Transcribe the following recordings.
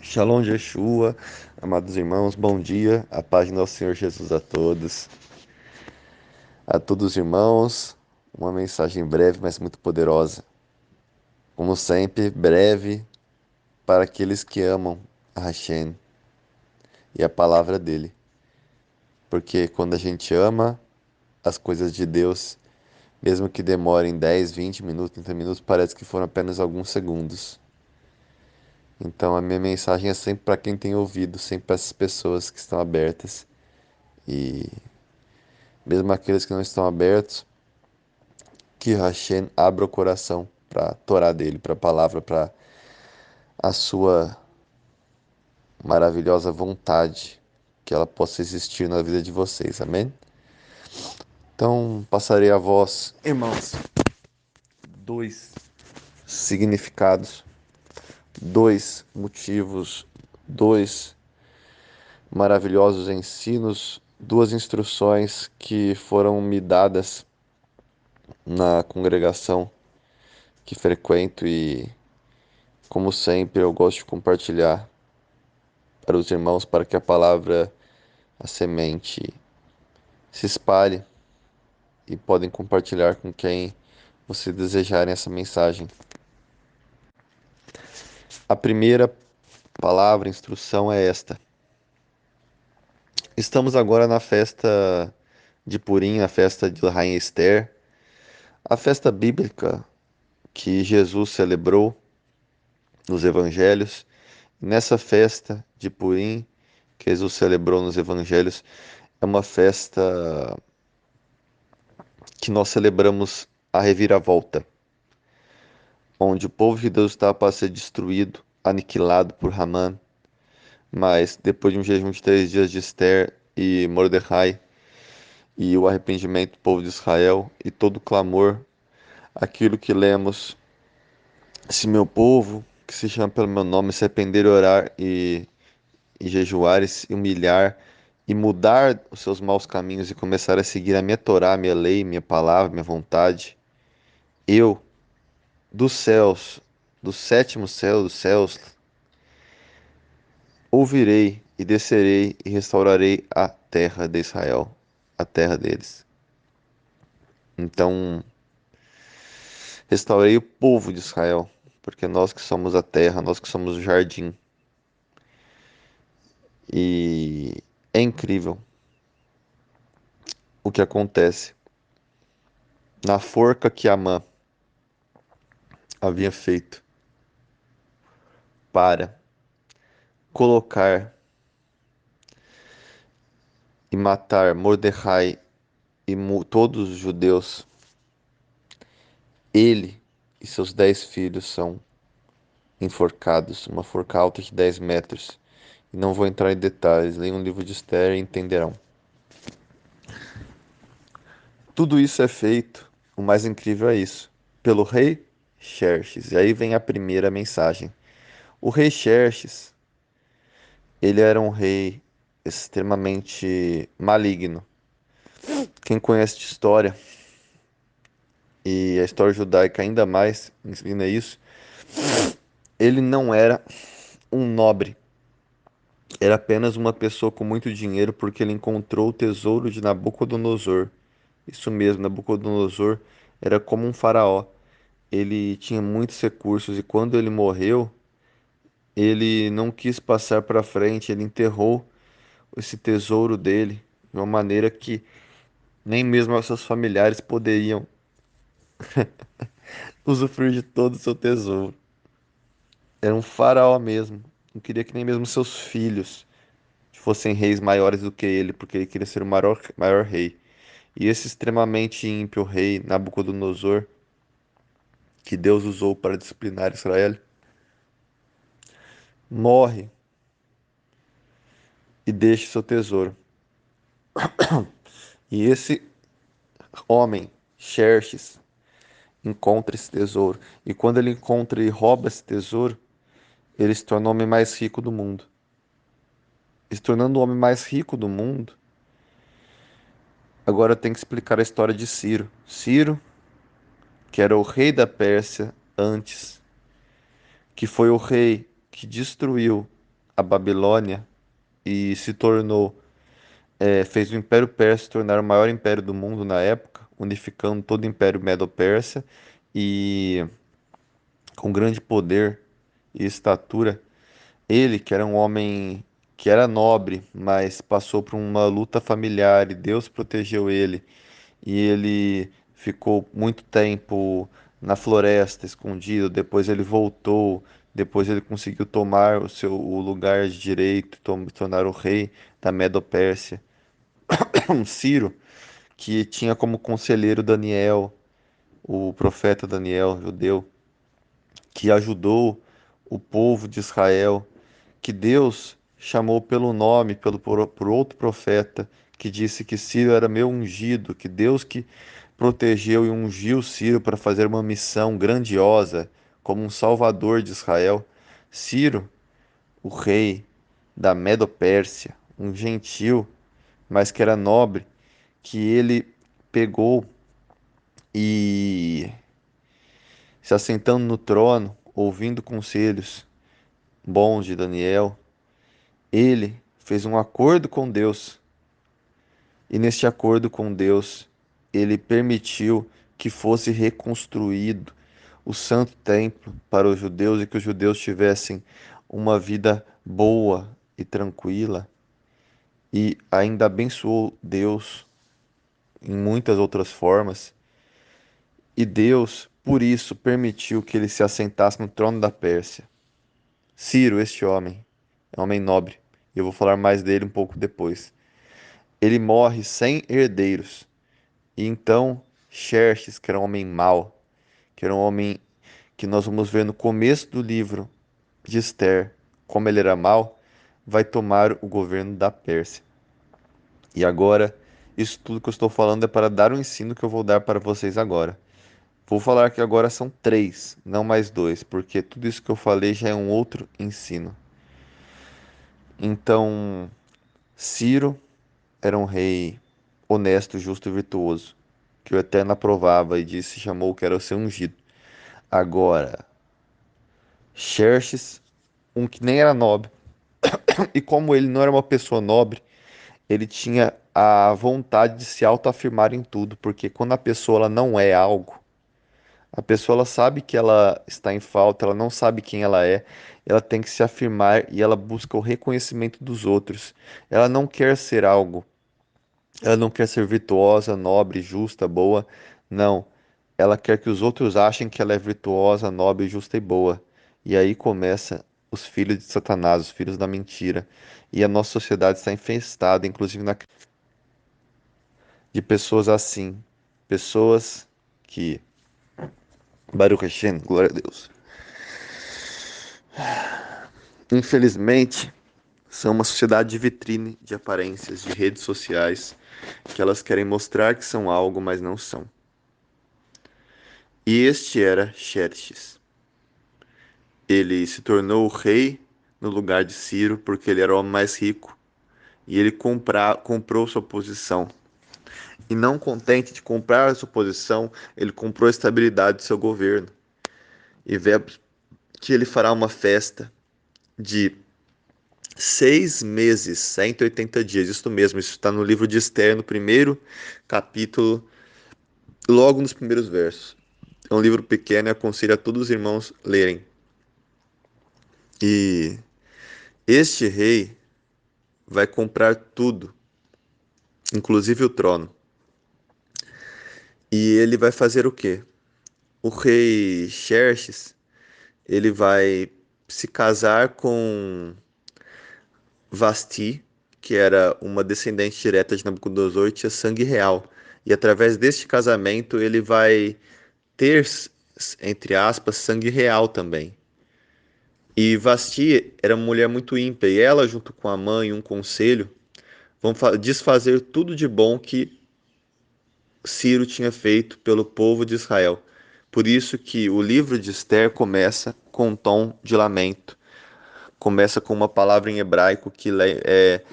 Shalom Jeshua, amados irmãos, bom dia, a paz do nosso Senhor Jesus a todos. A todos os irmãos, uma mensagem breve, mas muito poderosa. Como sempre, breve para aqueles que amam a Hashem e a palavra dele. Porque quando a gente ama as coisas de Deus, mesmo que demorem 10, 20 minutos, 30 minutos, parece que foram apenas alguns segundos. Então a minha mensagem é sempre para quem tem ouvido, sempre para essas pessoas que estão abertas. E mesmo aqueles que não estão abertos, que Hashem abra o coração para a Torá dele, para a palavra, para a sua maravilhosa vontade, que ela possa existir na vida de vocês, amém? Então, passarei a vós, irmãos, dois significados, dois motivos, dois maravilhosos ensinos, duas instruções que foram me dadas na congregação que frequento e, como sempre, eu gosto de compartilhar para os irmãos, para que a palavra, a semente, se espalhe e podem compartilhar com quem você desejarem essa mensagem. A primeira palavra, instrução é esta. Estamos agora na festa de Purim, a festa de Rainha Esther, a festa bíblica que Jesus celebrou nos evangelhos. Nessa festa de Purim que Jesus celebrou nos evangelhos, é uma festa que nós celebramos a reviravolta, onde o povo de Deus estava para ser destruído, aniquilado por Ramã, mas depois de um jejum de 3 dias de Esther e Mordecai, e o arrependimento do povo de Israel, e todo o clamor, aquilo que lemos, se meu povo, que se chama pelo meu nome, se arrepender, orar e jejuar e se humilhar, e mudar os seus maus caminhos e começar a seguir a minha Torá, minha lei, minha palavra, minha vontade, eu, dos céus, do sétimo céu dos céus, ouvirei e descerei e restaurarei a terra de Israel, a terra deles. Então, restaurei o povo de Israel, porque nós que somos a terra, nós que somos o jardim. E é incrível o que acontece. Na forca que Amã havia feito para colocar e matar Mordecai e todos os judeus, ele e seus 10 filhos são enforcados, uma forca alta de 10 metros. E não vou entrar em detalhes, leiam o livro de Esther e entenderão. Tudo isso é feito, o mais incrível é isso, pelo rei Xerxes. E aí vem a primeira mensagem. O rei Xerxes, ele era um rei extremamente maligno. Quem conhece de história, e a história judaica ainda mais ensina isso, ele não era um nobre. Era apenas uma pessoa com muito dinheiro porque ele encontrou o tesouro de Nabucodonosor. Isso mesmo, Nabucodonosor era como um faraó. Ele tinha muitos recursos e quando ele morreu, ele não quis passar para frente, ele enterrou esse tesouro dele de uma maneira que nem mesmo os seus familiares poderiam usufruir de todo o seu tesouro. Era um faraó mesmo. Não queria que nem mesmo seus filhos fossem reis maiores do que ele, porque ele queria ser o maior rei. E esse extremamente ímpio rei Nabucodonosor, que Deus usou para disciplinar Israel, morre e deixa seu tesouro. E esse homem, Xerxes, encontra esse tesouro. E quando ele encontra e rouba esse tesouro, ele se torna o homem mais rico do mundo. E se tornando o homem mais rico do mundo, agora tem que explicar a história de Ciro. Ciro, que era o rei da Pérsia antes, que foi o rei que destruiu a Babilônia e se tornou, fez o Império Persa se tornar o maior império do mundo na época, unificando todo o Império Medo-Persa e com grande poder e estatura. Ele, que era um homem que era nobre, mas passou por uma luta familiar e Deus protegeu ele, e ele ficou muito tempo na floresta, escondido. Depois ele voltou, depois ele conseguiu tomar o lugar de direito, se tornar o rei da Medo-Pérsia. Ciro, que tinha como conselheiro Daniel, o profeta Daniel, judeu, que ajudou o povo de Israel, que Deus chamou pelo nome, por outro profeta, que disse que Ciro era meu ungido, que Deus que protegeu e ungiu Ciro para fazer uma missão grandiosa como um salvador de Israel. Ciro, o rei da Medo-Pérsia, um gentil, mas que era nobre, que ele pegou e, se assentando no trono, ouvindo conselhos bons de Daniel, ele fez um acordo com Deus. E neste acordo com Deus, ele permitiu que fosse reconstruído o Santo Templo para os judeus e que os judeus tivessem uma vida boa e tranquila. E ainda abençoou Deus em muitas outras formas. E Deus, por isso, permitiu que ele se assentasse no trono da Pérsia. Ciro, este homem, é um homem nobre. Eu vou falar mais dele um pouco depois. Ele morre sem herdeiros. E então Xerxes, que era um homem mau, que era um homem que nós vamos ver no começo do livro de Esther, como ele era mau, vai tomar o governo da Pérsia. E agora, isso tudo que eu estou falando é para dar o ensino que eu vou dar para vocês agora. Vou falar que agora são três, não mais dois, porque tudo isso que eu falei já é um outro ensino. Então, Ciro era um rei honesto, justo e virtuoso, que o Eterno aprovava e disse, chamou que era o seu ungido. Agora, Xerxes, um que nem era nobre, e como ele não era uma pessoa nobre, ele tinha a vontade de se autoafirmar em tudo, porque quando a pessoa ela não é algo, a pessoa ela sabe que ela está em falta, ela não sabe quem ela tem que se afirmar e ela busca o reconhecimento dos outros. Ela não quer ser algo, ela não quer ser virtuosa, nobre, justa, boa, não. Ela quer que os outros achem que ela é virtuosa, nobre, justa e boa. E aí começa os filhos de Satanás, os filhos da mentira. E a nossa sociedade está infestada, inclusive de pessoas assim. Pessoas que, Baruch Hashem, glória a Deus, infelizmente, são uma sociedade de vitrine, de aparências, de redes sociais, que elas querem mostrar que são algo, mas não são. E este era Xerxes. Ele se tornou o rei no lugar de Ciro porque ele era o homem mais rico e ele comprou sua posição. E não contente de comprar sua posição, ele comprou a estabilidade do seu governo. E vê que ele fará uma festa de 6 meses, 180 dias. Isso mesmo, isso está no livro de Esther, no primeiro capítulo, logo nos primeiros versos. É um livro pequeno e aconselho a todos os irmãos lerem. E este rei vai comprar tudo, inclusive o trono. E ele vai fazer o quê? O rei Xerxes, ele vai se casar com Vasti, que era uma descendente direta de Nabucodonosor e tinha sangue real. E através deste casamento ele vai ter, entre aspas, sangue real também. E Vasti era uma mulher muito ímpia, e ela, junto com a mãe e um conselho, vão desfazer tudo de bom que Ciro tinha feito pelo povo de Israel. Por isso que o livro de Esther começa com um tom de lamento. Começa com uma palavra em hebraico que é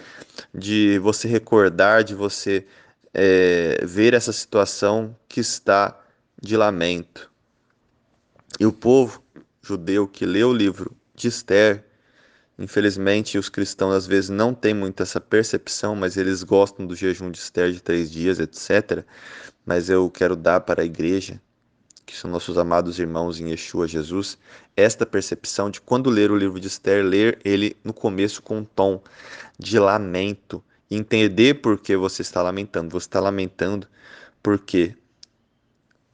de você recordar, de você ver essa situação que está de lamento. E o povo judeu que lê o livro de Esther Infelizmente, os cristãos às vezes não têm muito essa percepção, mas eles gostam do jejum de Esther de 3 dias, etc. Mas eu quero dar para a igreja, que são nossos amados irmãos em Yeshua Jesus, esta percepção de quando ler o livro de Esther, ler ele no começo com um tom de lamento, e entender por que você está lamentando. Você está lamentando porque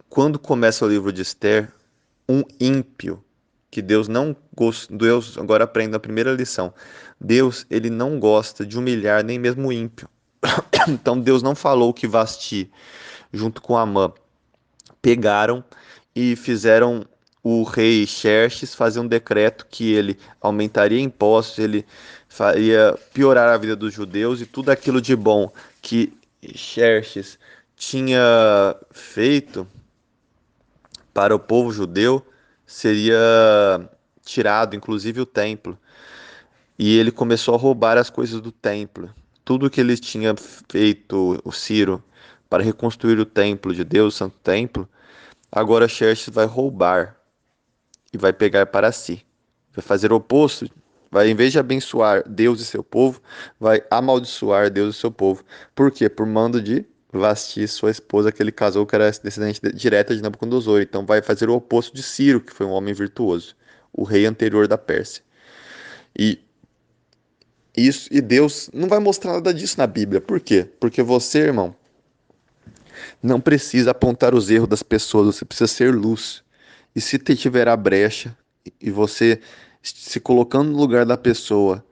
quando começa o livro de Esther, um ímpio, que Deus não gosta, Deus, agora aprenda a primeira lição. Deus, ele não gosta de humilhar nem mesmo o ímpio. Então Deus não falou que Vasti, junto com Amã, pegaram e fizeram o rei Xerxes fazer um decreto que ele aumentaria impostos, ele faria piorar a vida dos judeus e tudo aquilo de bom que Xerxes tinha feito para o povo judeu seria tirado, inclusive o templo. E ele começou a roubar as coisas do templo. Tudo que ele tinha feito, o Ciro, para reconstruir o templo de Deus, o Santo Templo, agora Xerxes vai roubar e vai pegar para si. Vai fazer o oposto. Vai, em vez de abençoar Deus e seu povo, vai amaldiçoar Deus e seu povo. Por quê? Por mando de Vasti, sua esposa, que ele casou, que era descendente direta de Nabucodonosor. Então vai fazer o oposto de Ciro, que foi um homem virtuoso, o rei anterior da Pérsia. E isso, e Deus não vai mostrar nada disso na Bíblia. Por quê? Porque você, irmão, não precisa apontar os erros das pessoas, você precisa ser luz. E se tiver a brecha e você se colocando no lugar da pessoa,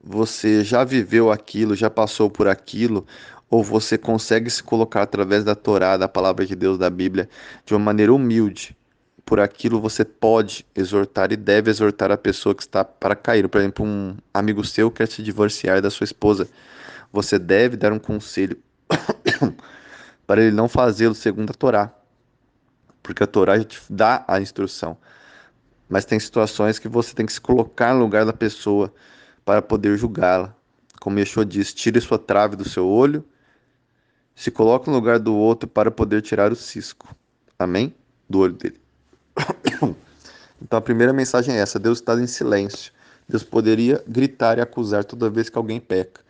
você já viveu aquilo, já passou por aquilo, ou você consegue se colocar através da Torá, da palavra de Deus, da Bíblia, de uma maneira humilde, por aquilo você pode exortar e deve exortar a pessoa que está para cair. Por exemplo, um amigo seu quer se divorciar da sua esposa. Você deve dar um conselho para ele não fazê-lo segundo a Torá, porque a Torá já te dá a instrução. Mas tem situações que você tem que se colocar no lugar da pessoa para poder julgá-la. Como Yeshua diz, tire sua trave do seu olho, se coloque no lugar do outro para poder tirar o cisco. Amém? Do olho dele. Então a primeira mensagem é essa: Deus está em silêncio. Deus poderia gritar e acusar toda vez que alguém peca.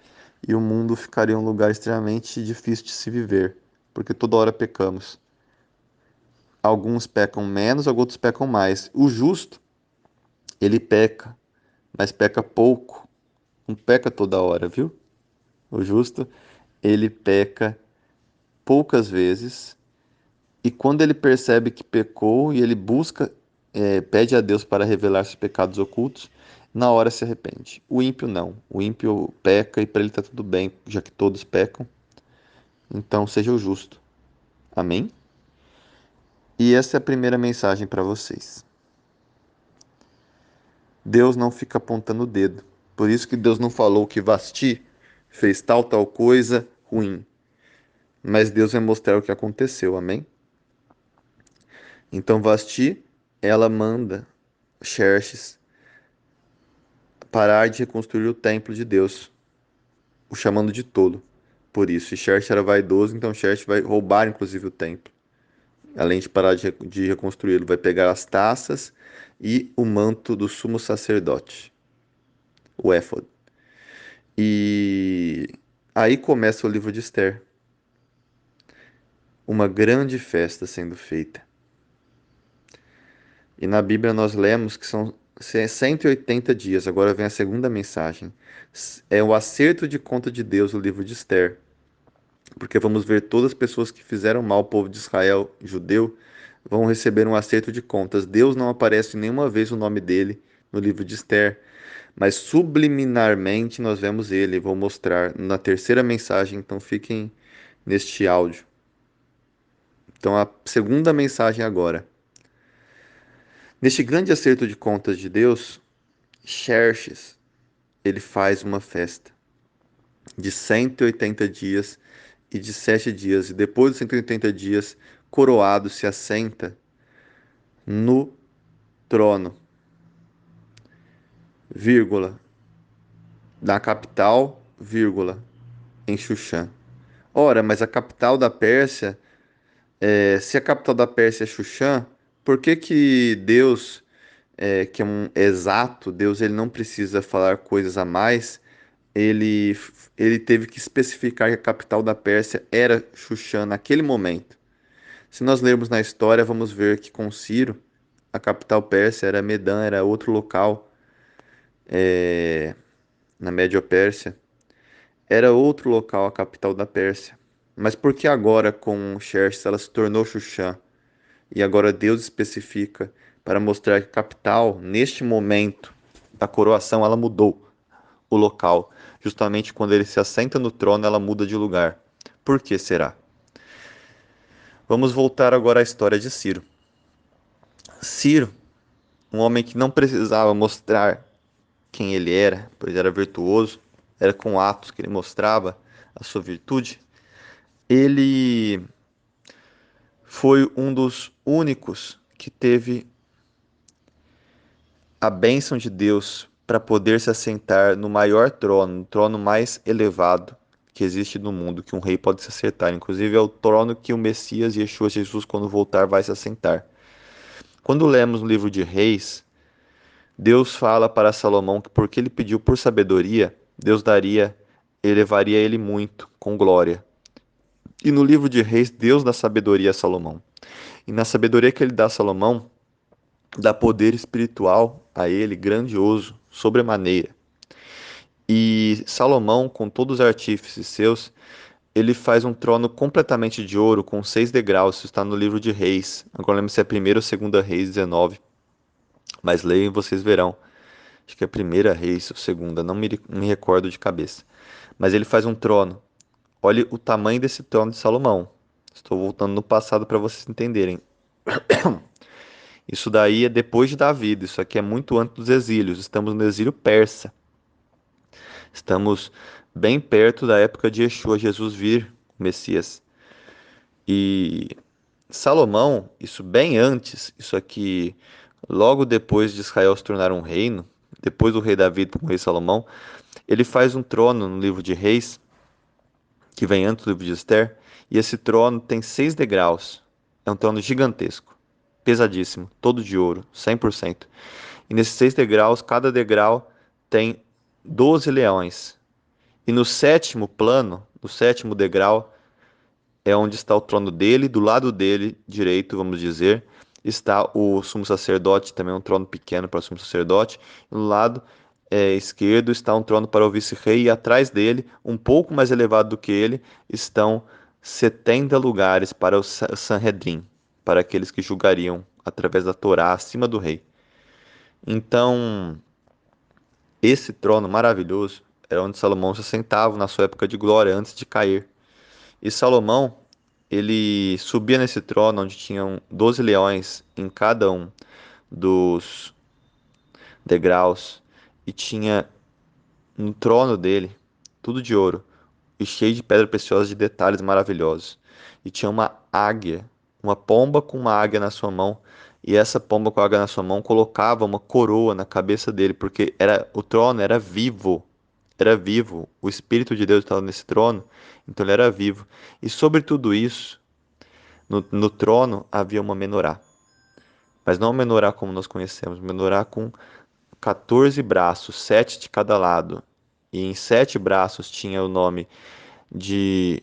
E o mundo ficaria um lugar extremamente difícil de se viver, porque toda hora pecamos. Alguns pecam menos, outros pecam mais. O justo, ele peca, mas peca pouco. Não peca toda hora, viu? O justo, ele peca poucas vezes, e quando ele percebe que pecou e ele busca, pede a Deus para revelar seus pecados ocultos, na hora se arrepende. O ímpio não. O ímpio peca e para ele está tudo bem, já que todos pecam. Então seja o justo. Amém? E essa é a primeira mensagem para vocês. Deus não fica apontando o dedo. Por isso que Deus não falou que Vasti fez tal coisa ruim. Mas Deus vai mostrar o que aconteceu, amém? Então Vasti, ela manda Xerxes parar de reconstruir o templo de Deus, o chamando de tolo. Por isso, e Xerxes era vaidoso, então Xerxes vai roubar inclusive o templo. Além de parar de reconstruí-lo, vai pegar as taças e o manto do sumo sacerdote, o éfode. E aí começa o livro de Esther, uma grande festa sendo feita. E na Bíblia nós lemos que são 180 dias. Agora vem a segunda mensagem. É o acerto de conta de Deus, o livro de Esther. Porque vamos ver todas as pessoas que fizeram mal ao povo de Israel, judeu, vão receber um acerto de contas. Deus não aparece nenhuma vez o nome dele no livro de Esther, mas subliminarmente nós vemos ele. Vou mostrar na terceira mensagem, então fiquem neste áudio. Então a segunda mensagem agora. Neste grande acerto de contas de Deus, Xerxes, ele faz uma festa de 180 dias e de 7 dias, e depois dos 180 dias, coroado se assenta no trono, vírgula, na capital, vírgula, em Xuxã. Ora, mas a capital da Pérsia, se a capital da Pérsia é Xuxã, por que que Deus que é um exato, Deus ele não precisa falar coisas a mais, ele, ele teve que especificar que a capital da Pérsia era Xuxã naquele momento. Se nós lermos na história, vamos ver que com Ciro, a capital persa era Medã, era outro local na Médio-Pérsia. Era outro local a capital da Pérsia. Mas por que agora com Xerxes ela se tornou Xuxã? E agora Deus especifica para mostrar que a capital, neste momento da coroação, ela mudou o local. Justamente quando ele se assenta no trono, ela muda de lugar. Por que será? Vamos voltar agora à história de Ciro. Ciro, um homem que não precisava mostrar quem ele era, pois era virtuoso, era com atos que ele mostrava a sua virtude. Ele foi um dos únicos que teve a bênção de Deus para poder se assentar no maior trono, no trono mais elevado que existe no mundo, que um rei pode se assentar. Inclusive é o trono que o Messias, Yeshua Jesus, quando voltar, vai se assentar. Quando lemos no livro de Reis, Deus fala para Salomão que porque ele pediu por sabedoria, Deus daria, elevaria ele muito, com glória. E no livro de Reis, Deus dá sabedoria a Salomão. E na sabedoria que ele dá a Salomão, dá poder espiritual a ele, grandioso, sobremaneira. E Salomão, com todos os artífices seus, ele faz um trono completamente de ouro, com 6 degraus. Isso está no livro de Reis. Agora lembro se é a primeira ou segunda Reis 19. Mas leiam e vocês verão. Acho que é a primeira Reis ou segunda, não me recordo de cabeça. Mas ele faz um trono. Olhe o tamanho desse trono de Salomão. Estou voltando no passado para vocês entenderem. Isso daí é depois de Davi. Isso aqui é muito antes dos exílios. Estamos no exílio persa. Estamos bem perto da época de Yeshua, Jesus vir, o Messias. E Salomão, isso bem antes, isso aqui logo depois de Israel se tornar um reino, depois do rei Davi com o rei Salomão, ele faz um trono no livro de Reis, que vem antes do livro de Esther, e esse trono tem 6 degraus. É um trono gigantesco, pesadíssimo, todo de ouro, 100%. E nesses 6 degraus, cada degrau tem 12 leões. E no sétimo plano, no sétimo degrau, é onde está o trono dele, do lado dele, direito, vamos dizer, está o sumo sacerdote, também um trono pequeno para o sumo sacerdote. No lado esquerdo está um trono para o vice-rei, e atrás dele, um pouco mais elevado do que ele, estão 70 lugares para o Sanhedrin, para aqueles que julgariam através da Torá acima do rei. Então, esse trono maravilhoso era onde Salomão se sentava na sua época de glória antes de cair. E Salomão, ele subia nesse trono onde tinham 12 leões em cada um dos degraus e tinha no trono dele tudo de ouro e cheio de pedra preciosa de detalhes maravilhosos. E tinha uma águia, uma pomba com uma águia na sua mão, e essa pomba com a águia na sua mão colocava uma coroa na cabeça dele, porque era o trono era vivo. Era vivo, o Espírito de Deus estava nesse trono, então ele era vivo. E sobre tudo isso, no trono havia uma menorá. Mas não uma menorá como nós conhecemos, uma menorá com 14 braços, 7 de cada lado. E em 7 braços tinha o nome de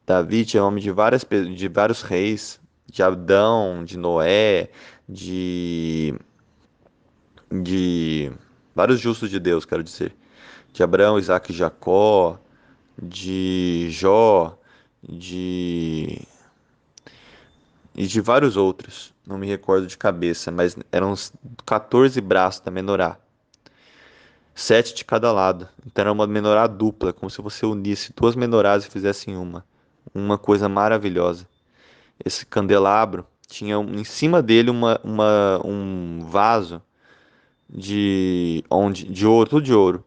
Davi, tinha o nome de vários reis, de Adão, de Noé, de, de vários justos de Deus, quero dizer. De Abraão, Isaac e Jacó, de Jó, de e de vários outros. Não me recordo de cabeça, mas eram uns 14 braços da menorá, 7 de cada lado. Então era uma menorá dupla, como se você unisse 2 menorás e fizesse uma coisa maravilhosa. Esse candelabro tinha em cima dele um vaso de ouro, tudo de ouro,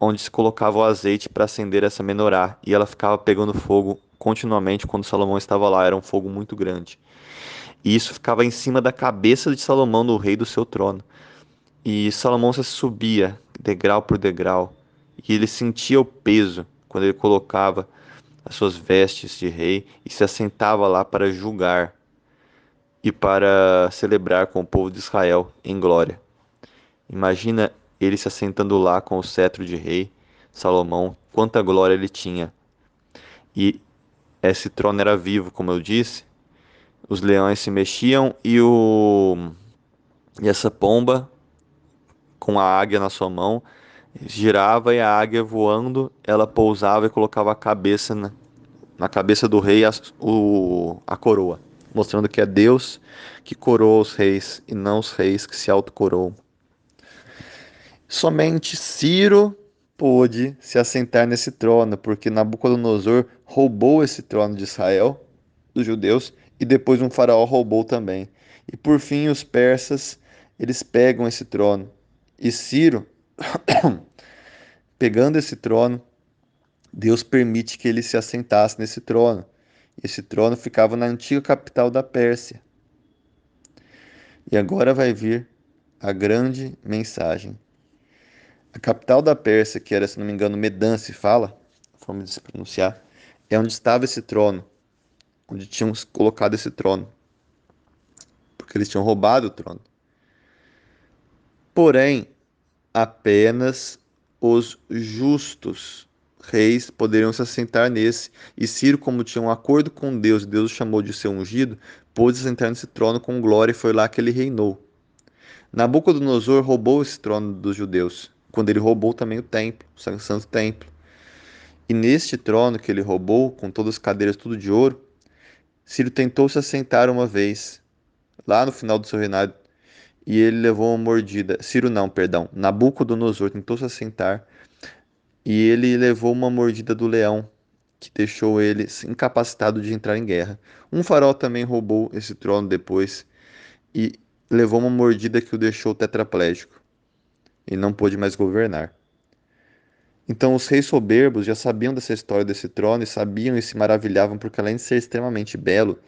onde se colocava o azeite para acender essa menorá, e ela ficava pegando fogo continuamente quando Salomão estava lá. Era um fogo muito grande. E isso ficava em cima da cabeça de Salomão, no rei do seu trono. E Salomão se subia degrau por degrau, e ele sentia o peso quando ele colocava as suas vestes de rei e se assentava lá para julgar e para celebrar com o povo de Israel em glória. Imagina ele se assentando lá com o cetro de rei, Salomão, quanta glória ele tinha. E esse trono era vivo, como eu disse, os leões se mexiam e essa pomba com a águia na sua mão girava e a águia voando, ela pousava e colocava a cabeça na cabeça do rei a coroa, mostrando que é Deus que coroa os reis e não os reis que se autocoroam. Somente Ciro pôde se assentar nesse trono, porque Nabucodonosor roubou esse trono de Israel, dos judeus, e depois um faraó roubou também. E por fim os persas, eles pegam esse trono. E Ciro, pegando esse trono, Deus permite que ele se assentasse nesse trono. Esse trono ficava na antiga capital da Pérsia. E agora vai vir a grande mensagem. A capital da Pérsia, que era, se não me engano, Medan, se fala, a forma de se pronunciar, é onde estava esse trono, onde tinham colocado esse trono, porque eles tinham roubado o trono. Porém, apenas os justos reis poderiam se assentar nesse, e Ciro, como tinha um acordo com Deus, Deus o chamou de seu ungido, pôde se sentar nesse trono com glória e foi lá que ele reinou. Nabucodonosor roubou esse trono dos judeus, quando ele roubou também o templo, o santo templo. E neste trono que ele roubou, com todas as cadeiras tudo de ouro, Ciro tentou se assentar uma vez, lá no final do seu reinado, e ele levou uma mordida. Ciro não, perdão. Nabucodonosor tentou se assentar e ele levou uma mordida do leão, que deixou ele incapacitado de entrar em guerra. Um faraó também roubou esse trono depois e levou uma mordida que o deixou tetraplégico e não pôde mais governar. Então os reis soberbos já sabiam dessa história desse trono e sabiam e se maravilhavam porque além de ser extremamente belo,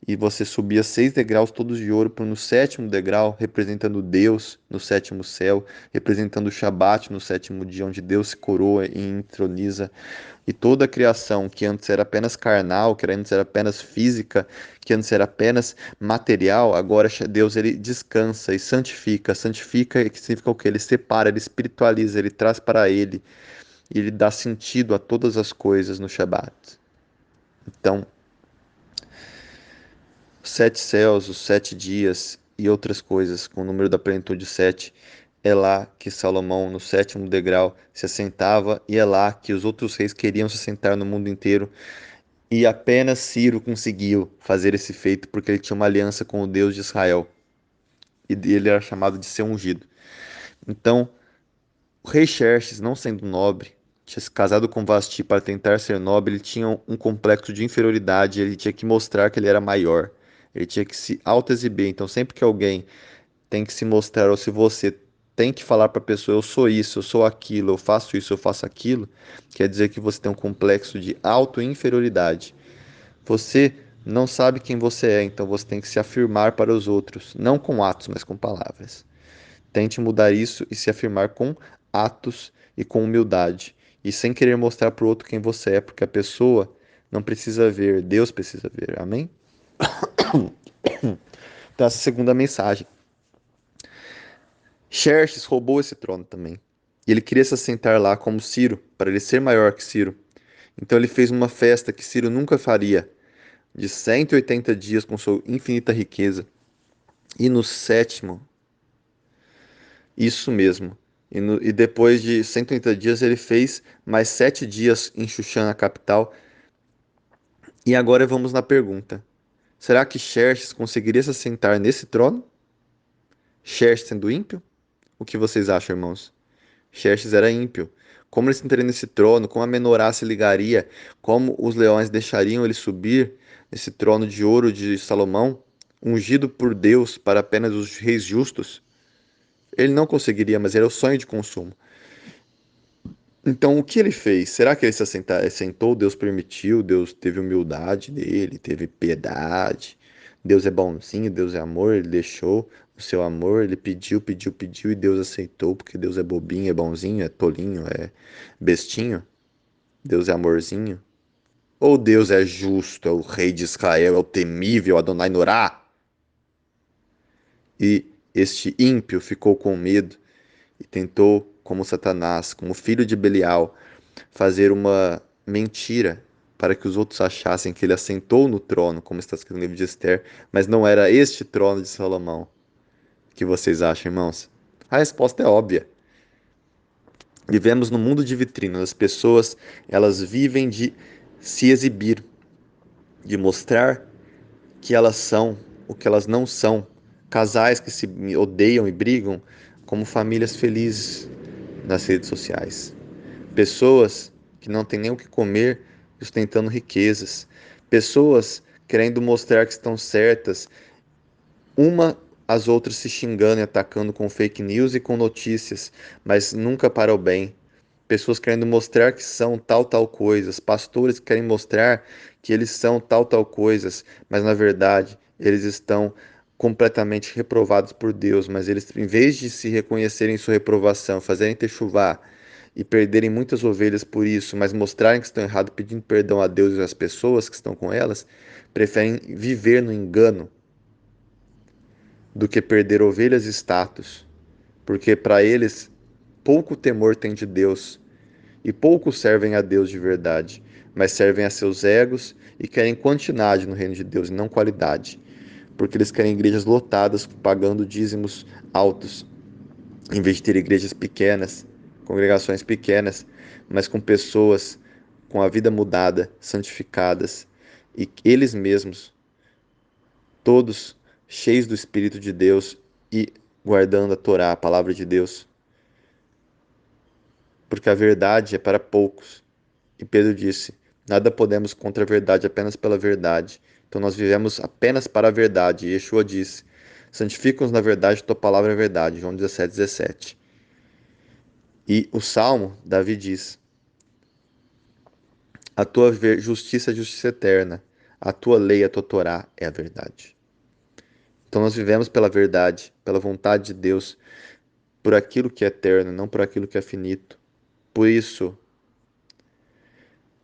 e você subia 6 degraus todos de ouro, para no sétimo degrau, representando Deus no sétimo céu, representando o Shabat no sétimo dia, onde Deus se coroa e entroniza, e toda a criação que antes era apenas carnal, que antes era apenas física, que antes era apenas material, agora Deus ele descansa e santifica. Santifica que significa o quê? Ele separa, ele espiritualiza, ele traz para ele, e ele dá sentido a todas as coisas no Shabat. Então, os 7 céus, os 7 dias e outras coisas, com o número da plenitude 7, é lá que Salomão, no sétimo degrau, se assentava, e é lá que os outros reis queriam se assentar no mundo inteiro, e apenas Ciro conseguiu fazer esse feito porque ele tinha uma aliança com o Deus de Israel, e ele era chamado de ser ungido. Então, o rei Xerxes, não sendo nobre, tinha se casado com Vasti para tentar ser nobre, ele tinha um complexo de inferioridade, ele tinha que mostrar que ele era maior, ele tinha que se auto-exibir. Então, sempre que alguém tem que se mostrar, ou se você tem que falar para a pessoa, eu sou isso, eu sou aquilo, eu faço isso, eu faço aquilo, quer dizer que você tem um complexo de auto-inferioridade. Você não sabe quem você é, então você tem que se afirmar para os outros, não com atos, mas com palavras. Tente mudar isso e se afirmar com atos e com humildade, e sem querer mostrar para o outro quem você é, porque a pessoa não precisa ver, Deus precisa ver. Amém? Então, essa é a segunda mensagem. Xerxes roubou esse trono também. E ele queria se assentar lá como Ciro, para ele ser maior que Ciro. Então ele fez uma festa que Ciro nunca faria, de 180 dias com sua infinita riqueza. E no sétimo, isso mesmo. E depois de 180 dias ele fez mais 7 dias em Xuxã, na capital. E agora vamos na pergunta. Será que Xerxes conseguiria se assentar nesse trono? Xerxes sendo ímpio? O que vocês acham, irmãos? Xerxes era ímpio. Como ele se sentaria nesse trono? Como a menorá se ligaria? Como os leões deixariam ele subir nesse trono de ouro de Salomão, ungido por Deus para apenas os reis justos? Ele não conseguiria, mas era o sonho de consumo. Então, o que ele fez? Será que ele se assentou? Deus permitiu, Deus teve humildade dele, teve piedade. Deus é bonzinho, Deus é amor, ele deixou o seu amor, ele pediu, pediu, pediu e Deus aceitou, porque Deus é bobinho, é bonzinho, é tolinho, é bestinho. Deus é amorzinho. Ou Deus é justo, é o rei de Israel, é o temível Adonai Norá? E este ímpio ficou com medo e tentou, como Satanás, como filho de Belial, fazer uma mentira para que os outros achassem que ele assentou no trono, como está escrito no livro de Esther, mas não era este trono de Salomão. O que vocês acham, irmãos? A resposta é óbvia. Vivemos num mundo de vitrine. As pessoas, elas vivem de se exibir, de mostrar que elas são o que elas não são. Casais que se odeiam e brigam como famílias felizes nas redes sociais. Pessoas que não têm nem o que comer, ostentando riquezas. Pessoas querendo mostrar que estão certas, uma às outras se xingando e atacando com fake news e com notícias, mas nunca para o bem. Pessoas querendo mostrar que são tal coisas, pastores que querem mostrar que eles são tal coisas, mas na verdade eles estão completamente reprovados por Deus, mas eles, em vez de se reconhecerem sua reprovação, fazerem techuvá e perderem muitas ovelhas por isso, mas mostrarem que estão errados, pedindo perdão a Deus e às pessoas que estão com elas, preferem viver no engano do que perder ovelhas e status, porque para eles pouco temor tem de Deus e poucos servem a Deus de verdade, mas servem a seus egos e querem quantidade no reino de Deus e não qualidade, porque eles querem igrejas lotadas, pagando dízimos altos, em vez de ter igrejas pequenas, congregações pequenas, mas com pessoas com a vida mudada, santificadas e eles mesmos, todos cheios do Espírito de Deus e guardando a Torá, a palavra de Deus, porque a verdade é para poucos. E Pedro disse: nada podemos contra a verdade, apenas pela verdade. Então nós vivemos apenas para a verdade. E Yeshua disse: santifica-nos na verdade, tua palavra é verdade. João 17:17. E o Salmo, Davi diz: a tua justiça é justiça eterna, a tua lei, a tua Torá é a verdade. Então nós vivemos pela verdade, pela vontade de Deus, por aquilo que é eterno, não por aquilo que é finito. Por isso,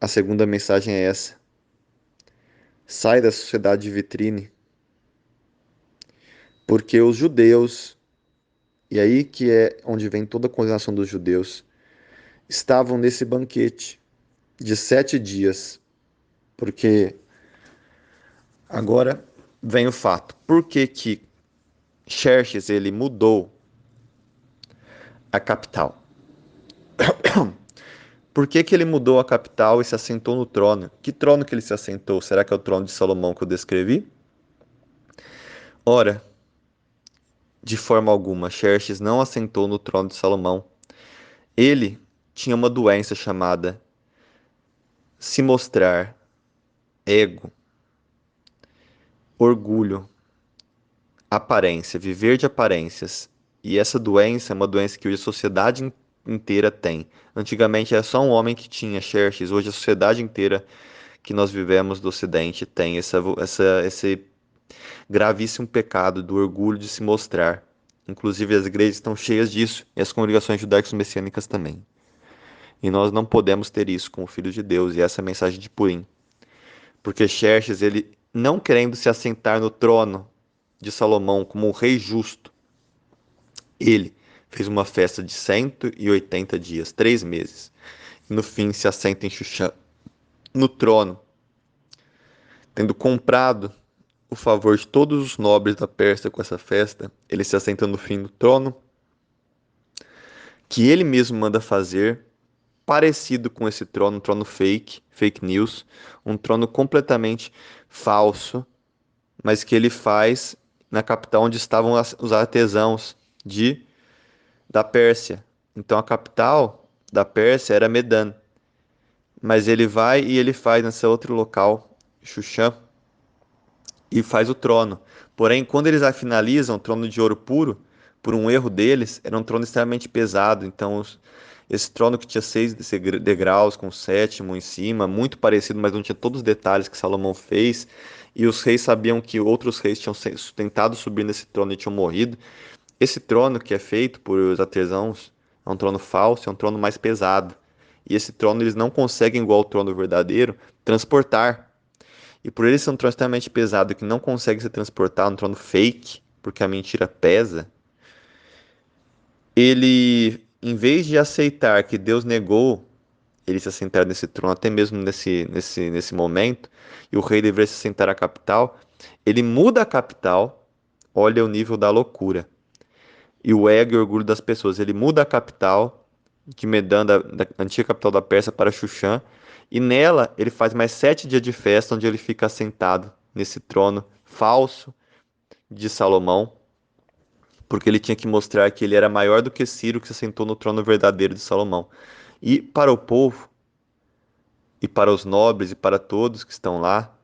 a segunda mensagem é essa: sai da sociedade de vitrine, porque os judeus, e aí que é onde vem toda a condenação dos judeus, estavam nesse banquete de 7 dias, porque agora vem o fato. Por que que Xerxes ele mudou a capital? Por que que ele mudou a capital e se assentou no trono? Que trono que ele se assentou? Será que é o trono de Salomão que eu descrevi? Ora, de forma alguma, Xerxes não assentou no trono de Salomão. Ele tinha uma doença chamada se mostrar, ego, orgulho, aparência, viver de aparências. E essa doença é uma doença que hoje a sociedade inteira tem. Antigamente era só um homem que tinha Xerxes, hoje a sociedade inteira que nós vivemos do Ocidente tem esse gravíssimo pecado do orgulho de se mostrar. Inclusive as igrejas estão cheias disso, e as congregações judaicas messiânicas também. E nós não podemos ter isso com o Filho de Deus, e essa é a mensagem de Purim. Porque Xerxes, ele não querendo se assentar no trono de Salomão como um rei justo, ele fez uma festa de 180 dias, 3 meses. E no fim se assenta em Xuxã, no trono, tendo comprado o favor de todos os nobres da Pérsia com essa festa, ele se assenta no fim do trono, que ele mesmo manda fazer, parecido com esse trono, um trono fake, fake news, um trono completamente falso, mas que ele faz na capital onde estavam os artesãos de da Pérsia. Então a capital da Pérsia era Medan, mas ele vai e ele faz nesse outro local, Xuxã, e faz o trono. Porém, quando eles a finalizam, o trono de ouro puro, por um erro deles, era um trono extremamente pesado. Então, esse trono que tinha 6 degraus, com o sétimo em cima, muito parecido, mas não tinha todos os detalhes que Salomão fez. E os reis sabiam que outros reis tinham tentado subir nesse trono e tinham morrido. Esse trono que é feito por os artesãos é um trono falso, é um trono mais pesado. E esse trono eles não conseguem, igual o trono verdadeiro, transportar. E por ele ser um trono extremamente pesado que não consegue se transportar, um trono fake, porque a mentira pesa, ele, em vez de aceitar que Deus negou ele se assentar nesse trono, até mesmo nesse momento, e o rei deveria se assentar à capital, ele muda a capital, olha o nível da loucura, e o ego e o orgulho das pessoas. Ele muda a capital de Medan, da antiga capital da Pérsia, para Xuxã, e nela ele faz mais 7 dias de festa, onde ele fica assentado nesse trono falso de Salomão, porque ele tinha que mostrar que ele era maior do que Ciro, que se assentou no trono verdadeiro de Salomão. E para o povo, e para os nobres, e para todos que estão lá,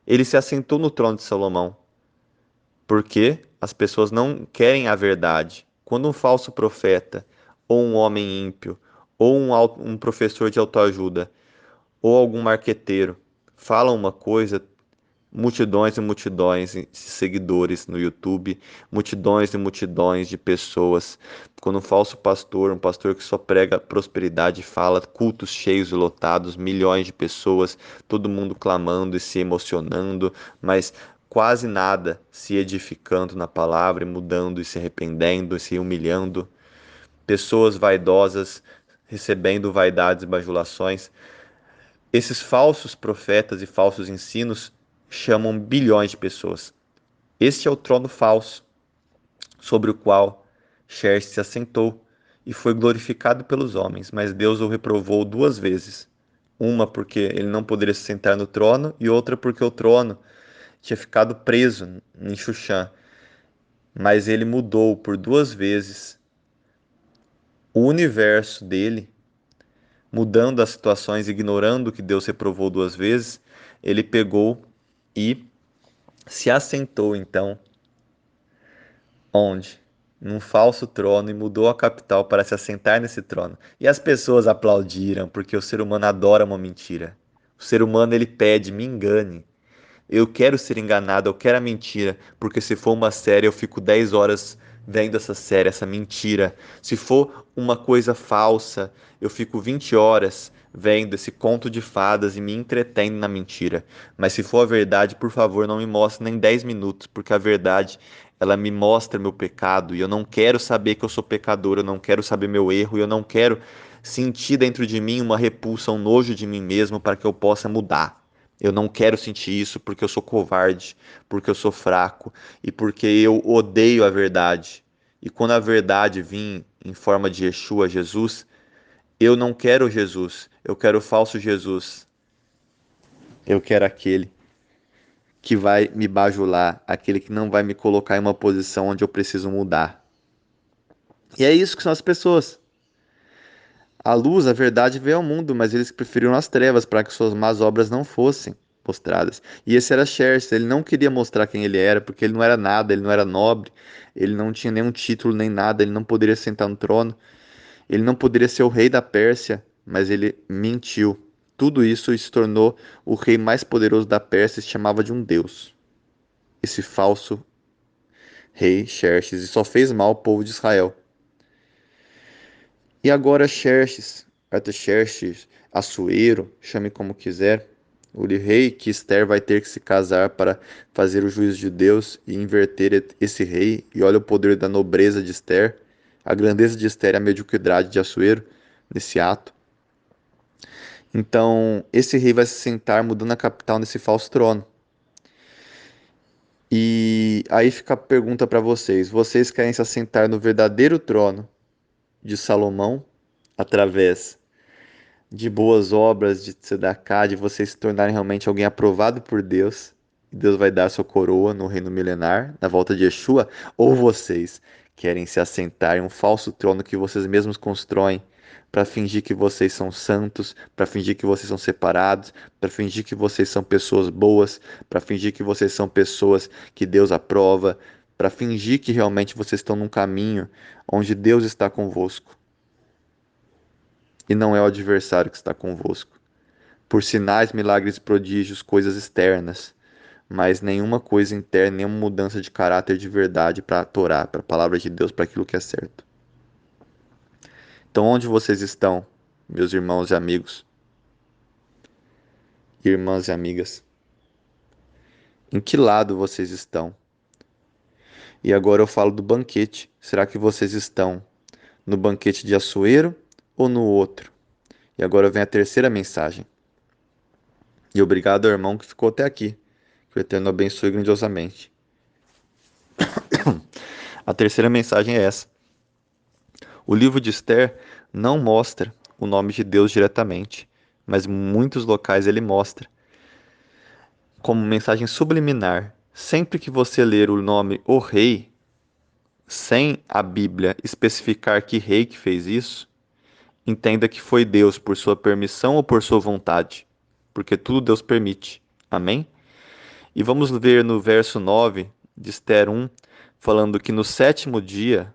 ele se assentou no trono de Salomão, porque as pessoas não querem a verdade. Quando um falso profeta, ou um homem ímpio, ou um professor de autoajuda, ou algum marqueteiro fala uma coisa, multidões e multidões de seguidores no YouTube, multidões e multidões de pessoas. Quando um falso pastor, um pastor que só prega prosperidade, fala, cultos cheios e lotados, milhões de pessoas, todo mundo clamando e se emocionando, mas quase nada se edificando na palavra, e mudando e se arrependendo e se humilhando. Pessoas vaidosas recebendo vaidades e bajulações. Esses falsos profetas e falsos ensinos chamam bilhões de pessoas. Este é o trono falso sobre o qual Xerxes se assentou e foi glorificado pelos homens, mas Deus o reprovou 2 vezes. Uma porque ele não poderia se sentar no trono e outra porque o trono tinha ficado preso em Xuxã. Mas ele mudou por 2 vezes o universo dele, mudando as situações, ignorando que Deus reprovou 2 vezes. Ele pegou e se assentou então onde? Num falso trono e mudou a capital para se assentar nesse trono. E as pessoas aplaudiram, porque o ser humano adora uma mentira. O ser humano ele pede, me engane. Eu quero ser enganado, eu quero a mentira, porque se for uma série, eu fico 10 horas vendo essa série, essa mentira. Se for uma coisa falsa, eu fico 20 horas vendo esse conto de fadas e me entretendo na mentira. Mas se for a verdade, por favor, não me mostre nem 10 minutos, porque a verdade, ela me mostra meu pecado e eu não quero saber que eu sou pecador, eu não quero saber meu erro e eu não quero sentir dentro de mim uma repulsa, um nojo de mim mesmo para que eu possa mudar. Eu não quero sentir isso porque eu sou covarde, porque eu sou fraco e porque eu odeio a verdade. E quando a verdade vir em forma de Yeshua, Jesus, eu não quero Jesus, eu quero o falso Jesus. Eu quero aquele que vai me bajular, aquele que não vai me colocar em uma posição onde eu preciso mudar. E é isso que são as pessoas. A luz, a verdade veio ao mundo, mas eles preferiram as trevas para que suas más obras não fossem mostradas. E esse era Xerxes, ele não queria mostrar quem ele era, porque ele não era nada, ele não era nobre, ele não tinha nenhum título nem nada, ele não poderia sentar no trono, ele não poderia ser o rei da Pérsia, mas ele mentiu. Tudo isso e se tornou o rei mais poderoso da Pérsia e se chamava de um deus. Esse falso rei Xerxes, e só fez mal ao povo de Israel. E agora Xerxes, Artaxerxes, Assuero, chame como quiser, o rei que Esther vai ter que se casar para fazer o juízo de Deus e inverter esse rei. E olha o poder da nobreza de Esther, a grandeza de Esther e a mediocridade de Assuero nesse ato. Então, esse rei vai se sentar mudando a capital nesse falso trono. E aí fica a pergunta para vocês: vocês querem se assentar no verdadeiro trono de Salomão através de boas obras, de tzedaká, de vocês se tornarem realmente alguém aprovado por Deus, e Deus vai dar sua coroa no reino milenar, na volta de Yeshua, ou vocês querem se assentar em um falso trono que vocês mesmos constroem para fingir que vocês são santos, para fingir que vocês são separados, para fingir que vocês são pessoas boas, para fingir que vocês são pessoas que Deus aprova, para fingir que realmente vocês estão num caminho onde Deus está convosco e não é o adversário que está convosco. Por sinais, milagres, prodígios, coisas externas, mas nenhuma coisa interna, nenhuma mudança de caráter de verdade para a Torá, para a palavra de Deus, para aquilo que é certo. Então, onde vocês estão, meus irmãos e amigos, irmãs e amigas? Em que lado vocês estão? E agora eu falo do banquete. Será que vocês estão no banquete de Assuero ou no outro? E agora vem a terceira mensagem. E obrigado ao irmão que ficou até aqui. Que o Eterno abençoe grandiosamente. A terceira mensagem é essa. O livro de Esther não mostra o nome de Deus diretamente, mas em muitos locais ele mostra como mensagem subliminar. Sempre que você ler o nome O Rei, sem a Bíblia especificar que rei que fez isso, entenda que foi Deus por sua permissão ou por sua vontade, porque tudo Deus permite. Amém? E vamos ver no verso 9 de Esther 1, falando que no sétimo dia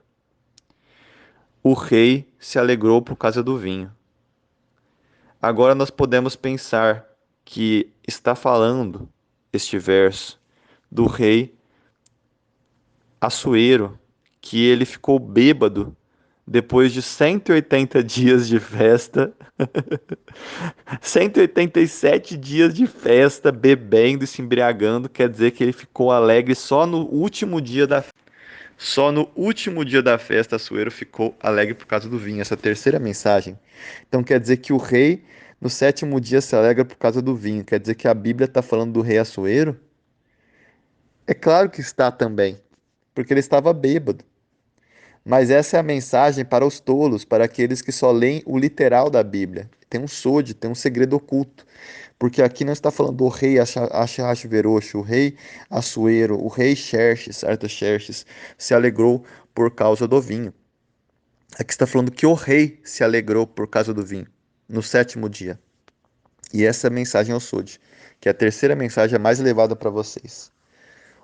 o rei se alegrou por causa do vinho. Agora nós podemos pensar que está falando este verso do rei Assuero, que ele ficou bêbado depois de 180 dias de festa, 187 dias de festa, bebendo e se embriagando, quer dizer que ele ficou alegre só no último dia da festa, Assuero ficou alegre por causa do vinho. Essa terceira mensagem. Então quer dizer que o rei no sétimo dia se alegra por causa do vinho. Quer dizer que a Bíblia está falando do rei Assuero? É claro que está também, porque ele estava bêbado. Mas essa é a mensagem para os tolos, para aqueles que só leem o literal da Bíblia. Tem um sode, tem um segredo oculto. Porque aqui não está falando do rei Ahasverosh, o rei Assuero, o rei Xerxes, Artaxerxes, se alegrou por causa do vinho. Aqui está falando que o rei se alegrou por causa do vinho, no sétimo dia. E essa é a mensagem ao Sode, que é a terceira mensagem a mais elevada para vocês.